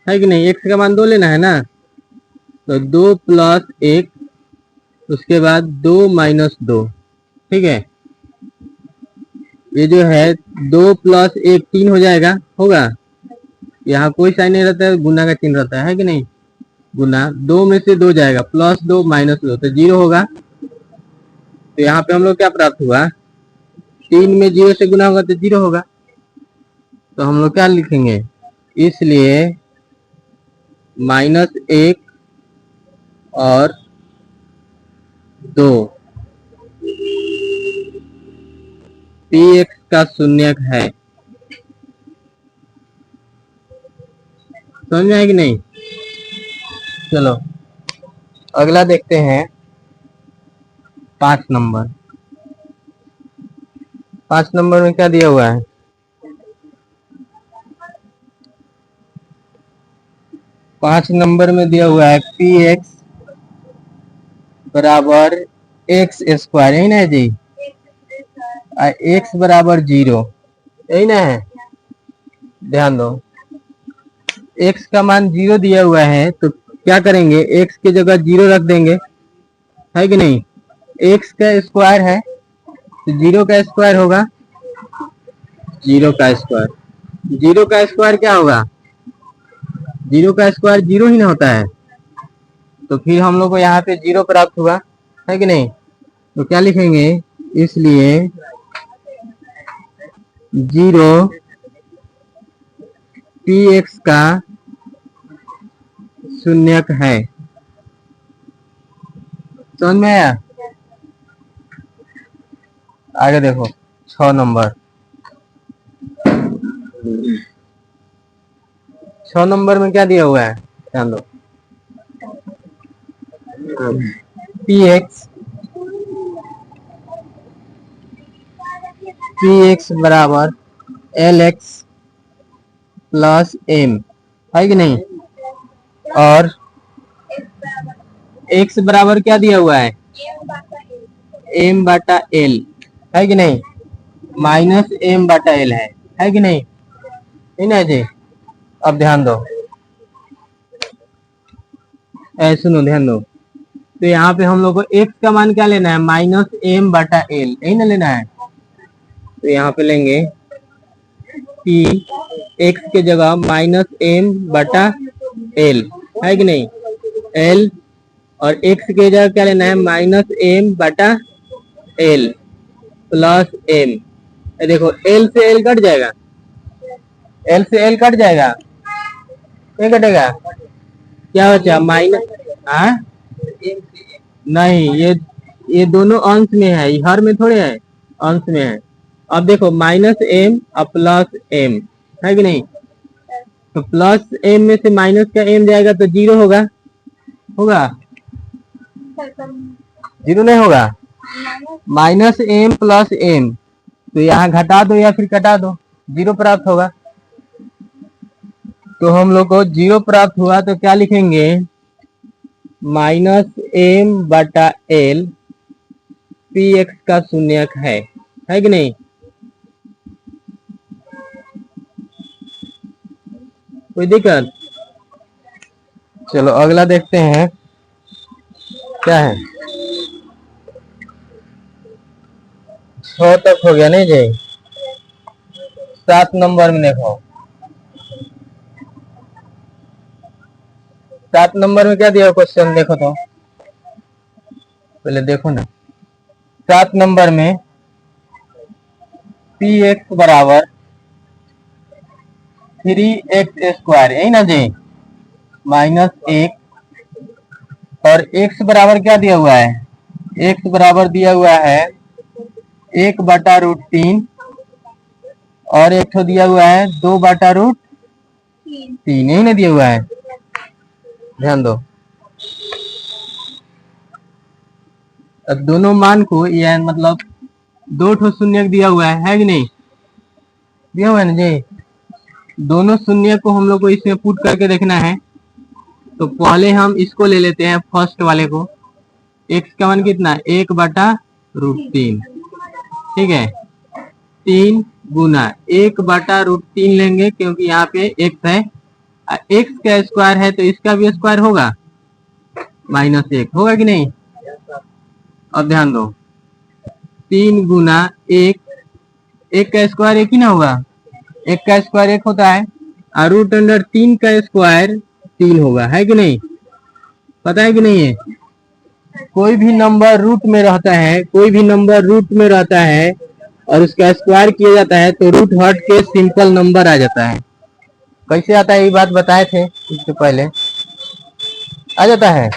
है कि नहीं। एक्स का मान दो लेना है ना, तो दो प्लस एक, उसके बाद दो माइनस दो, ठीक है। ये जो है दो प्लस एक तीन हो जाएगा, होगा। यहाँ कोई साइन नहीं रहता है, गुना का चिन्ह रहता है कि नहीं। गुना दो में से दो जाएगा, प्लस दो माइनस दो तो जीरो होगा। तो यहाँ पे हम लोग क्या प्राप्त हुआ, तीन में जीरो से गुना होगा तो जीरो होगा। तो हम लोग क्या लिखेंगे, इसलिए माइनस एक और दो, पी एक्स का शून्यक है। समझ में आया कि नहीं? चलो अगला देखते हैं 5 नंबर। 5 नंबर में क्या दिया हुआ है? 5 नंबर में दिया हुआ है पी एक्स बराबर एक्स स्क्वायर, यही ना है जी? एक्स बराबर 0, यही ना है? ध्यान दो, एक्स का मान 0 दिया हुआ है तो क्या करेंगे, एक्स की जगह 0 रख देंगे, है कि नहीं? एक्स का स्क्वायर है तो 0 का स्क्वायर होगा 0 का स्क्वायर। 0 का स्क्वायर क्या होगा? 0 का स्क्वायर 0 ही ना होता है। तो फिर हम लोग को यहाँ पे 0 प्राप्त हुआ, है कि नहीं? तो क्या लिखेंगे, इसलिए 0 पी एक्स का शून्यक है। समझ में आया? आगे देखो 6 नंबर। 6 नंबर में क्या दिया हुआ है, ध्यान दो। पी एक्स बराबर एल एक्स प्लस एम, है कि नहीं? और एक्स बराबर क्या दिया हुआ है, एम बटा एल, है कि नहीं? माइनस एम बटा एल है कि नहीं? है ना जी? अब ध्यान दो, सुनो ध्यान दो। तो यहाँ पे हम लोग को एक्स का मान क्या लेना है, माइनस एम बटा एल, यही ना लेना है? तो यहाँ पे लेंगे कि एक्स के जगह माइनस एम बटा एल, है कि नहीं? एल और एक्स के जगह क्या लेना है, माइनस एम बटा एल प्लस एम। देखो एल से एल कट जाएगा, एल से एल कट जाएगा, नहीं कटेगा? क्या बचा, माइनस, हाँ नहीं, ये दोनों अंश में है, हर में थोड़े है, अंश में है। अब देखो माइनस एम और प्लस एम, है कि नहीं? तो प्लस एम में से माइनस का एम जाएगा तो 0 होगा, होगा? 0 नहीं होगा, माइनस एम प्लस एम, तो यहाँ घटा दो या फिर कटा दो, 0 प्राप्त होगा। तो हम लोग को 0 प्राप्त हुआ तो क्या लिखेंगे, माइनस एम बटा एल पी एक्स का शून्यक है कि नहीं? कोई दिक्कत? चलो अगला देखते हैं क्या है। 6 तक हो गया नहीं जी? 7 नंबर में देखो, 7 नंबर में क्या दिया क्वेश्चन, देखो तो पहले देखो ना। 7 नंबर में पी एक्स बराबर 3x स्क्वायर, यही ना जी? माइनस 1 और x बराबर क्या दिया हुआ है, x बराबर दिया हुआ है 1/√3 और एक तो दिया हुआ है 2/√3, यही ना दिया हुआ है? ध्यान दो, अब दोनों मान को यह मतलब 2 ठो शून्य दिया हुआ है कि नहीं? दिया हुआ है ना जी? दोनों शून्य को हम लोग को इसमें पुट करके देखना है। तो पहले हम इसको ले लेते हैं, फर्स्ट वाले को। x का मान कितना, 1/√3, ठीक है? 3 गुना 1/√3 लेंगे क्योंकि यहाँ पे x है, x का स्क्वायर है तो इसका भी स्क्वायर होगा, -1 होगा कि नहीं? अब ध्यान दो, 3 गुना 1, 1 का स्क्वायर 1 ही ना होगा, 1 का स्क्वायर 1 होता है और √3 का स्क्वायर 3 होगा, है कि नहीं? पता है कि नहीं है? कोई भी नंबर रूट में रहता है, कोई भी नंबर रूट में रहता है और उसका स्क्वायर किया जाता है तो रूट हट के सिंपल नंबर आ जाता है। कैसे आता है ये बात बताए थे इससे पहले, आ जाता है।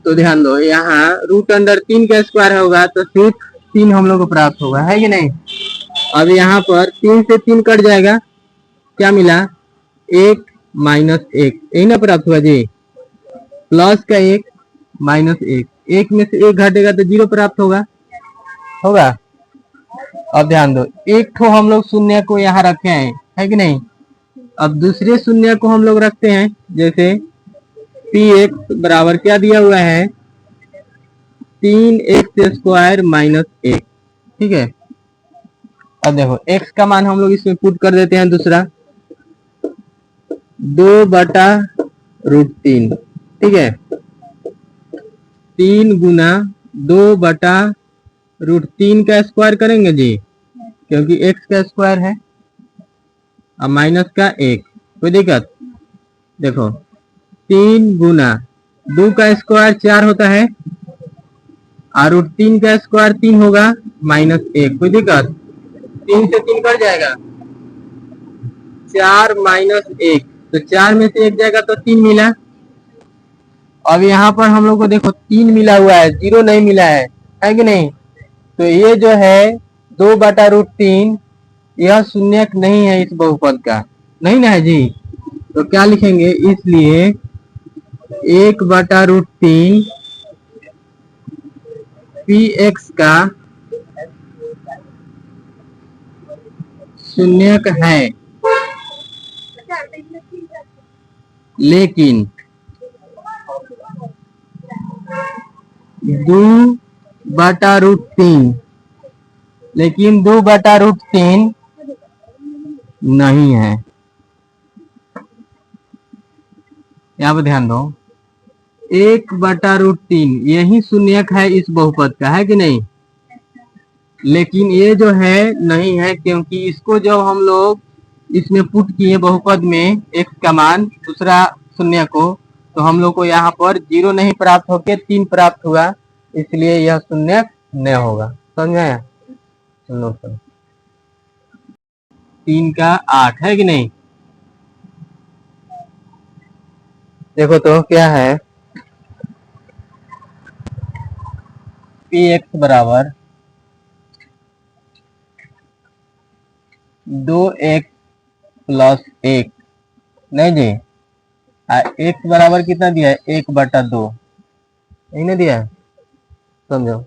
तो ध्यान दो, यहाँ √3 का स्क्वायर होगा तो सिर्फ 3 हम लोग को प्राप्त होगा, है कि नहीं। अब यहाँ पर 3 से 3 कट जाएगा, क्या मिला 1 माइनस 1, यही ना प्राप्त हुआ जी। प्लस का 1 माइनस 1, 1 में से 1 घटेगा तो 0 प्राप्त होगा, होगा। अब ध्यान दो, एक तो हम लोग शून्य को यहाँ रखे हैं, है कि नहीं। अब दूसरे शून्य को हम लोग रखते हैं, जैसे पी एक्स बराबर क्या दिया हुआ है 3x² माइनस 1, ठीक है। अब देखो x का मान हम लोग इसमें पुट कर देते हैं, दूसरा 2/√3, ठीक है। 3 गुना 2/√3 का स्क्वायर करेंगे जी, क्योंकि x का स्क्वायर है, अब माइनस का 1, कोई दिक्कत। देखो 3 गुना 2 का स्क्वायर 4 होता है, और √3 का स्क्वायर 3 होगा, माइनस 1, कोई दिक्कत। 3 से 3 कट जाएगा, 4 माइनस 1, तो 4 में से 1 जाएगा तो 3 मिला। अब यहाँ पर हम लोग को देखो 3 मिला हुआ है, 0 नहीं मिला है कि नहीं। तो ये जो है 2/√3 यह शून्यक नहीं है इस बहुपद का, नहीं ना है जी। तो क्या लिखेंगे, इसलिए 1/√3 px का शून्यक है, लेकिन 2/√3, लेकिन 2/√3 नहीं है। यहाँ पर ध्यान दो, 1/√3 यही शून्यक है इस बहुपद का, है कि नहीं। लेकिन ये जो है नहीं है, क्योंकि इसको जब हम लोग इसमें पुट किए बहुपद में x का मान दूसरा शून्य को, तो हम लोग को यहाँ पर 0 नहीं प्राप्त होके 3 प्राप्त हुआ, इसलिए यह शून्य नहीं होगा, समझ आया। सुनो 3 का 8 है कि नहीं। देखो तो क्या है, px बराबर 2x प्लस 1, नहीं जी। x बराबर कितना दिया है 1/2, यही ना दिया है, समझो।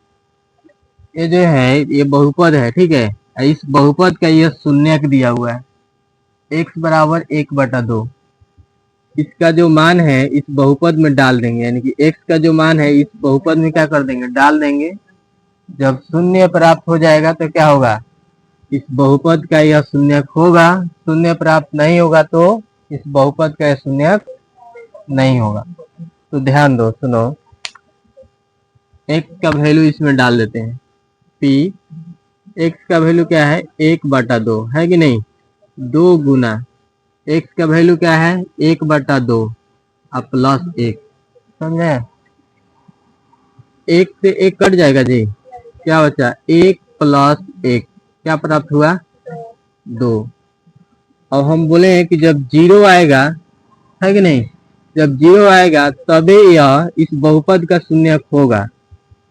ये जो है ये बहुपद है, ठीक है। इस बहुपद का ये शून्यक दिया हुआ है, x बराबर 1/2। इसका जो मान है इस बहुपद में डाल देंगे, यानी कि x का जो मान है इस बहुपद में क्या कर देंगे, डाल देंगे। जब शून्य प्राप्त हो जाएगा तो क्या होगा, इस बहुपद का यह शून्यक होगा। शून्य प्राप्त नहीं होगा तो इस बहुपद का यह शून्यक नहीं होगा। तो ध्यान दो, सुनो, x का वैल्यू इसमें डाल देते हैं, p x का वैल्यू क्या है 1/2, है कि नहीं। 2 गुना x का वैल्यू क्या है 1/2 अब प्लस 1, समझे। 1 से 1 कट जाएगा जी, क्या बचा 1 प्लस 1, क्या प्राप्त हुआ 2। अब हम बोले हैं कि जब 0 आएगा, है कि नहीं, जब 0 आएगा तभी यह इस बहुपद का शून्यक होगा।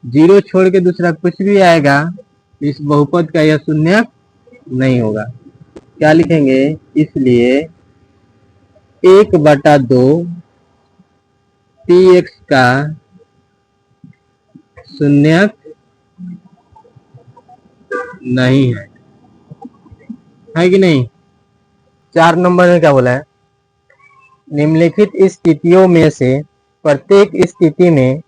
0 छोड़ के दूसरा कुछ भी आएगा इस बहुपद का यह शून्यक नहीं होगा। क्या लिखेंगे, इसलिए 1/2 px का शून्यक नहीं है कि नहीं। 4 नंबर में क्या बोला है, निम्नलिखित स्थितियों में से प्रत्येक स्थिति में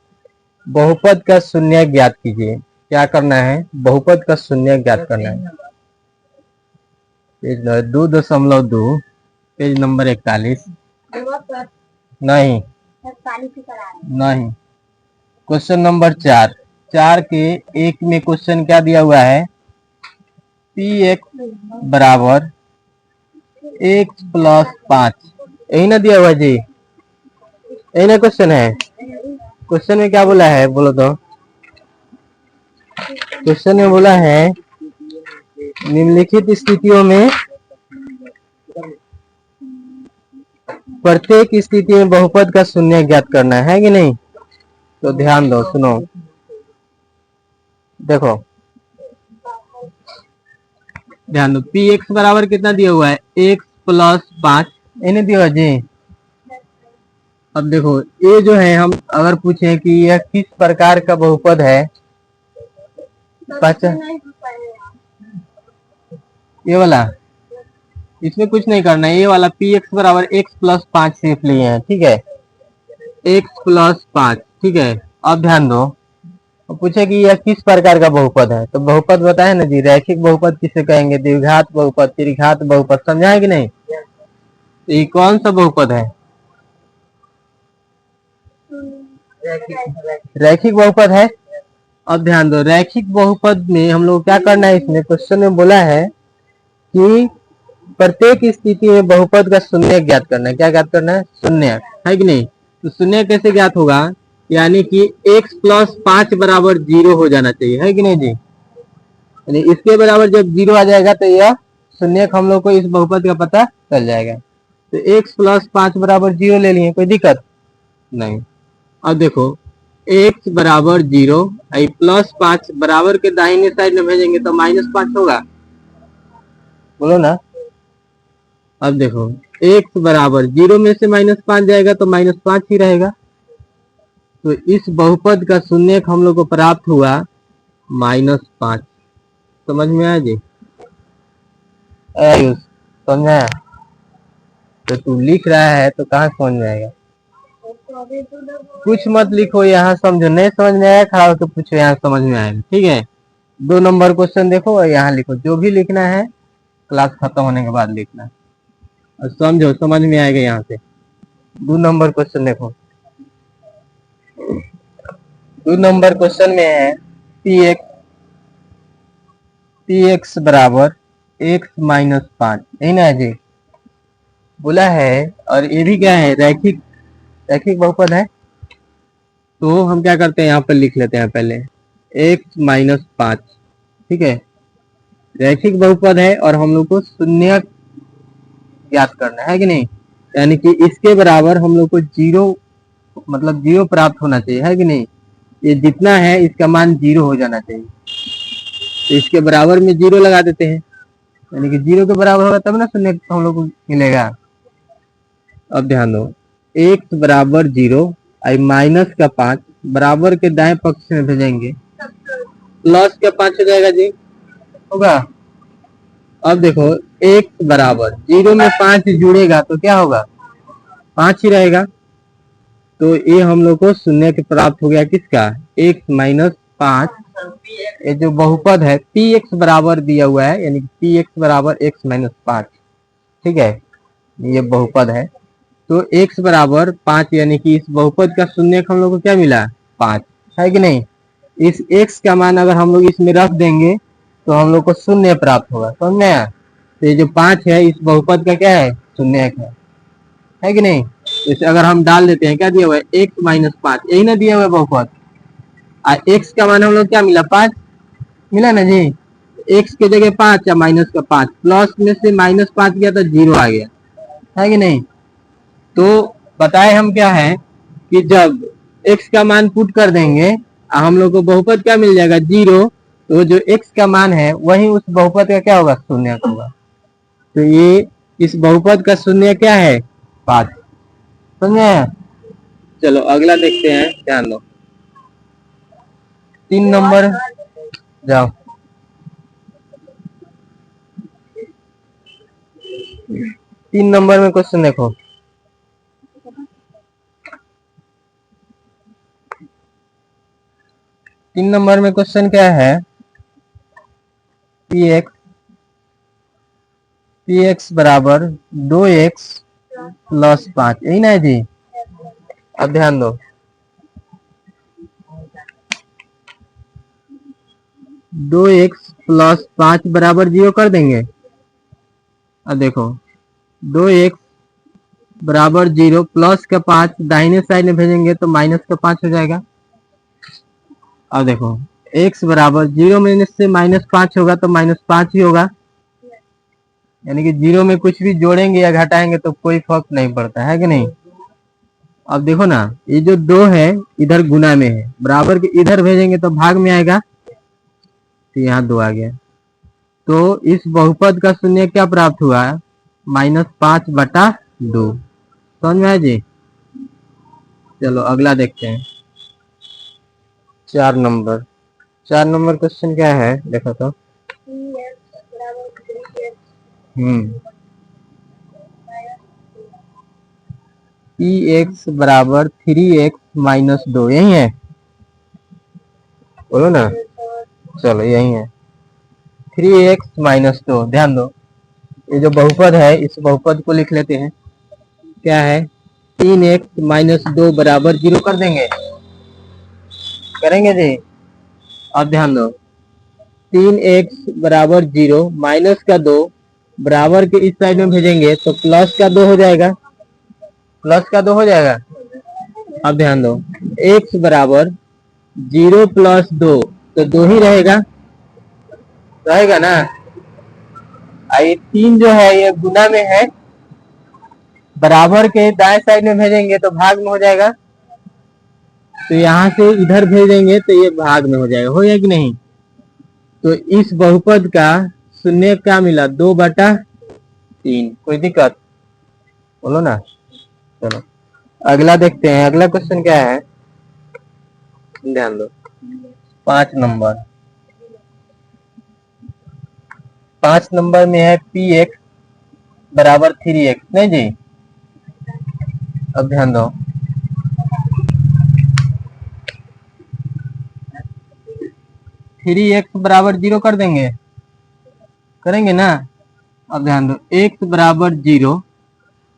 बहुपद का शून्यक ज्ञात कीजिए। क्या करना है, बहुपद का शून्यक ज्ञात करना है। Page 2.2, page number 41। नहीं नहीं, क्वेश्चन नंबर 4 के 1 में क्वेश्चन क्या दिया हुआ है, px बराबर x प्लस 5, यही ना दिया हुआ जी, यही ना क्वेश्चन है। क्वेश्चन में क्या बोला है, बोलो तो। क्वेश्चन में बोला है निम्नलिखित स्थितियों में प्रत्येक स्थिति में बहुपद का शून्य ज्ञात करना है कि नहीं। तो ध्यान दो, सुनो, देखो ध्यान दो, पी एक्स बराबर कितना दिया हुआ है, एक्स प्लस 5, इन्हें दिया हुआ जी। अब देखो ये जो है, हम अगर पूछे कि यह किस प्रकार का बहुपद है, ये वाला, इसमें कुछ नहीं करना है, ये वाला पी एक्स बराबर एक्स प्लस 5 सीख लिए हैं, ठीक है, एक्स प्लस 5, ठीक है। अब ध्यान दो, पूछे कि यह किस प्रकार का बहुपद है, तो बहुपद बताए ना जी, रैखिक बहुपद किसे कहेंगे, द्विघात बहुपद, त्रिघात बहुपद, समझाए कि नहीं। तो ये कौन सा बहुपद है, रैखिक बहुपद है। अब ध्यान दो, रैखिक बहुपद में हम लोग क्या करना है, इसमें क्वेश्चन में बोला है कि प्रत्येक स्थिति में बहुपद का शून्य ज्ञात करना है। क्या ज्ञात करना है, शून्य, है कि नहीं। तो शून्य कैसे ज्ञात होगा, यानी कि x प्लस 5 बराबर 0 हो जाना चाहिए, है कि नहीं जी। यानी इसके बराबर जब 0 आ जाएगा तो यह शून्य हम लोग को इस बहुपद का पता चल जाएगा। तो x प्लस 5 बराबर 0 ले लिए, कोई दिक्कत नहीं। अब देखो x बराबर 0, प्लस 5 बराबर के दाहिने साइड में भेजेंगे तो -5 होगा, बोलो ना। अब देखो x बराबर 0 में से -5 जाएगा तो -5 ही रहेगा। तो इस बहुपद का शून्य हम लोग को प्राप्त हुआ -5। समझ में आया जी, समझ आया। तो तू लिख रहा है तो कहाँ समझ में आएगा, कुछ मत लिखो, यहाँ समझो, नहीं समझ में आया खड़ा होकर पूछो, यहाँ समझ में आएगा, ठीक है। 2 नंबर क्वेश्चन देखो और यहाँ लिखो, जो भी लिखना है क्लास खत्म होने के बाद लिखना, और समझो, समझ में आएगा। यहाँ से 2 नंबर क्वेश्चन देखो, 2 नंबर क्वेश्चन में है पी एक्स बराबर एक्स माइनस 5, यही ना जी बोला है, और ये भी क्या है, रैखिक बहुपद है। तो हम क्या करते हैं, यहाँ पर लिख लेते हैं पहले एक्स माइनस 5, ठीक है, रैखिक बहुपद है और हम लोग को शून्य ज्ञात करना है कि नहीं, यानी कि इसके बराबर हम लोग को 0, मतलब 0 प्राप्त होना चाहिए, है कि नहीं। ये जितना है इसका मान 0 हो जाना चाहिए, तो इसके बराबर में 0 लगा देते हैं, यानी कि 0 के बराबर होगा तब ना शून्य हम लोग को मिलेगा। अब ध्यान दो, x बराबर 0, माइनस का 5 बराबर के दाएं पक्ष में भेजेंगे, प्लस का 5 हो जाएगा जी, होगा। अब देखो x बराबर 0 में 5 जुड़ेगा तो क्या होगा, 5 ही रहेगा। तो ये हम लोग को शून्य के प्राप्त हो गया, किसका, x माइनस 5। ये जो बहुपद है पी एक्स बराबर दिया हुआ है, यानी कि पी एक्स बराबर एक्स माइनस 5, ठीक है, ये बहुपद है। तो x बराबर 5, यानी कि इस बहुपद का शून्य हम लोग को क्या मिला, 5, है कि नहीं। इस x का मान अगर हम लोग इसमें रख देंगे तो हम लोग को शून्य प्राप्त होगा, समझ में आया। तो ये जो 5 है इस बहुपद का क्या है, शून्य है कि नहीं। जैसे अगर हम डाल देते हैं, क्या दिया हुआ है, x माइनस 5, यही ना दिया हुआ है बहुपद, x का मान हम लोग क्या मिला, 5 मिला ना जी। x के जगह 5 या माइनस का 5, प्लस में से -5 गया तो 0 आ गया, है कि नहीं। तो बताए हम क्या है कि जब x का मान पुट कर देंगे हम लोग को बहुपद क्या मिल जाएगा, 0। तो जो x का मान है वही उस बहुपद का क्या होगा, शून्य होगा। तो ये इस बहुपद का शून्य क्या है, 5, समझे। चलो अगला देखते हैं, ध्यान दो, 3 नंबर जाओ, 3 नंबर में क्वेश्चन देखो, 3 नंबर में क्वेश्चन क्या है, पी एक्स बराबर 2x प्लस 5, यही ना है जी। अब ध्यान दो, 2x प्लस 5 बराबर 0 कर देंगे। अब देखो 2x बराबर 0, प्लस का 5 दाहिने साइड में भेजेंगे तो माइनस का 5 हो जाएगा। अब देखो x बराबर 0 में से -5 होगा तो -5 ही होगा, यानी कि 0 में कुछ भी जोड़ेंगे या घटाएंगे तो कोई फर्क नहीं पड़ता, है कि नहीं। अब देखो ना, ये जो 2 है इधर गुना में है, बराबर के इधर भेजेंगे तो भाग में आएगा, तो यहाँ 2 आ गया। तो इस बहुपद का शून्य क्या प्राप्त हुआ है? -5/2। समझ में आया जी? चलो अगला देखते हैं। 4 नंबर क्वेश्चन क्या है देखो तो। Px बराबर 3x - 2 यही है, बोलो ना। चलो यही है 3x - 2। ध्यान दो, ये जो बहुपद है इस बहुपद को लिख लेते हैं। क्या है? 3x - 2 बराबर 0 कर देंगे, करेंगे जी। अब ध्यान दो, 3x बराबर 0 माइनस का 2 बराबर के इस साइड में भेजेंगे तो प्लस का 2 हो जाएगा, प्लस का 2 हो जाएगा। अब ध्यान दो, x बराबर 0 + 2 तो 2 ही रहेगा, रहेगा ना। ये 3 जो है ये गुना में है, बराबर के दाएं साइड में भेजेंगे तो भाग में हो जाएगा, तो यहाँ से इधर भेजेंगे तो ये भाग में हो जाएगा, हो या कि नहीं। तो इस बहुपद का शून्य क्या मिला? 2/3। कोई दिक्कत? बोलो ना। चलो अगला देखते हैं। अगला क्वेश्चन क्या है, ध्यान दो। 5 नंबर में है Px बराबर 3x, नहीं जी। अब ध्यान दो, थ्री एक्स बराबर 0 कर देंगे, करेंगे ना। अब ध्यान दो, x बराबर 0,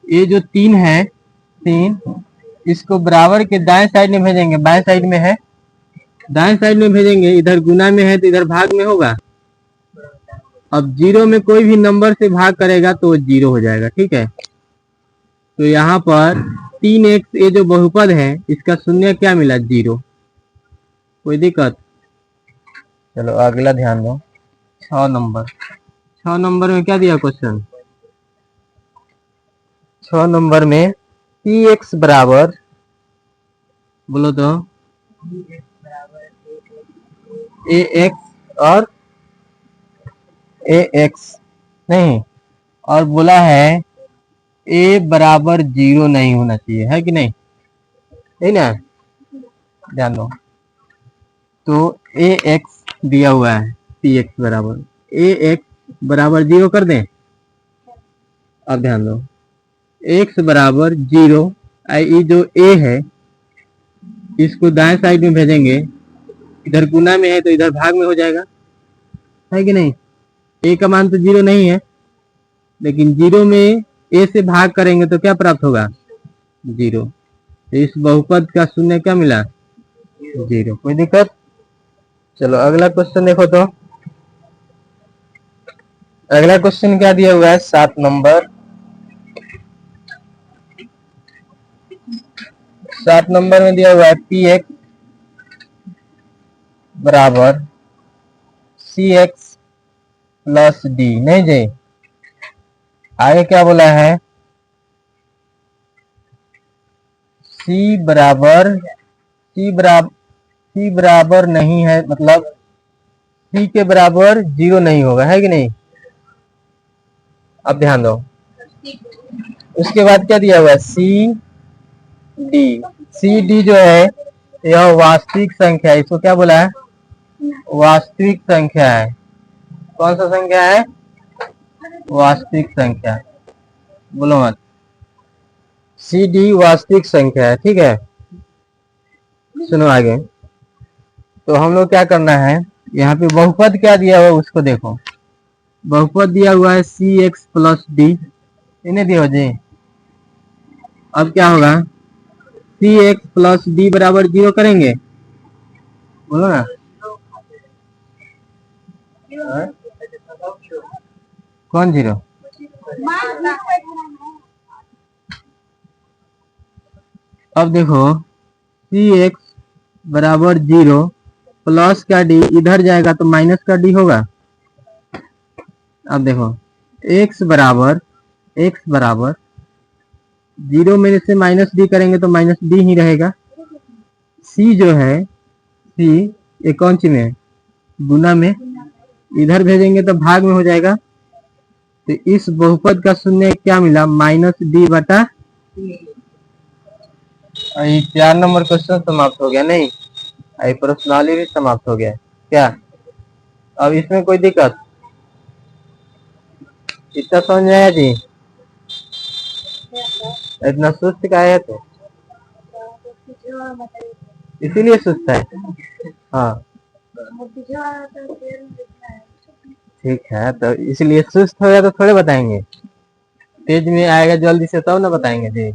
ये जो 3 है 3, इसको बराबर के दाएं साइड में भेजेंगे, बाएं साइड में है, दाएं साइड में भेजेंगे, इधर गुना में है तो इधर भाग में होगा। अब 0 में कोई भी नंबर से भाग करेगा तो 0 हो जाएगा, ठीक है। तो यहाँ पर 3x ये जो बहुपद है इसका शून्य क्या मिला? 0। कोई दिक्कत? चलो अगला ध्यान दो। 6 नंबर में क्या दिया क्वेश्चन? 6 नंबर में Px बराबर, बोलो तो, ax और ax नहीं, और बोला है a बराबर 0 नहीं होना चाहिए, है कि नहीं, है ना। ध्यान दो, तो ax दिया हुआ है, Px बराबर ax बराबर 0 कर दें। अब ध्यान दो, x बराबर 0, ये जो a है इसको दाएं साइड में भेजेंगे, इधर गुना में है तो इधर भाग में हो जाएगा, है कि नहीं। a का मान तो 0 नहीं है, लेकिन 0 में a से भाग करेंगे तो क्या प्राप्त होगा? 0। तो इस बहुपद का शून्य क्या मिला? 0। कोई दिक्कत? चलो अगला क्वेश्चन देखो तो। अगला क्वेश्चन क्या दिया हुआ है? 7 नंबर। 7 नंबर में दिया हुआ है Px बराबर Cx + d, नहीं जी। आगे क्या बोला है? C बराबर नहीं है, मतलब C के बराबर 0 नहीं होगा, है कि नहीं। अब ध्यान दो, उसके बाद क्या दिया हुआ है? सी डी जो है यह वास्तविक संख्या है, इसको क्या बोला है? वास्तविक संख्या है। कौन सा संख्या है? वास्तविक संख्या, बोलो मत। सी डी वास्तविक संख्या है, ठीक है। सुनो आगे, तो हम लोग क्या करना है, यहाँ पे बहुपद क्या दिया हुआ है उसको देखो। बहुपद दिया हुआ है Cx + d, इन्हें दिया जी। अब क्या होगा? Cx + d बराबर 0 करेंगे, बोलो ना। कौन 0? अब देखो, Cx बराबर 0 प्लस का d इधर जाएगा तो माइनस का d होगा। अब देखो, x बराबर 0 में से -d करेंगे तो -d ही रहेगा। c जो है, c ये कौन सी में है? गुना में, इधर भेजेंगे तो भाग में हो जाएगा। तो इस बहुपद का शून्य क्या मिला, -d बटा। ये 4 नंबर क्वेश्चन समाप्त हो गया नहीं, ये प्रश्नावली भी समाप्त हो गया क्या। अब इसमें कोई दिक्कत, इतना समझ में आया जी, इतना सुस्त का है तो इसीलिए सुस्त है। हाँ ठीक है, तो इसलिए सुस्त हो गया तो थोड़े बताएंगे, तेज में आएगा जल्दी से तब ना बताएंगे जी।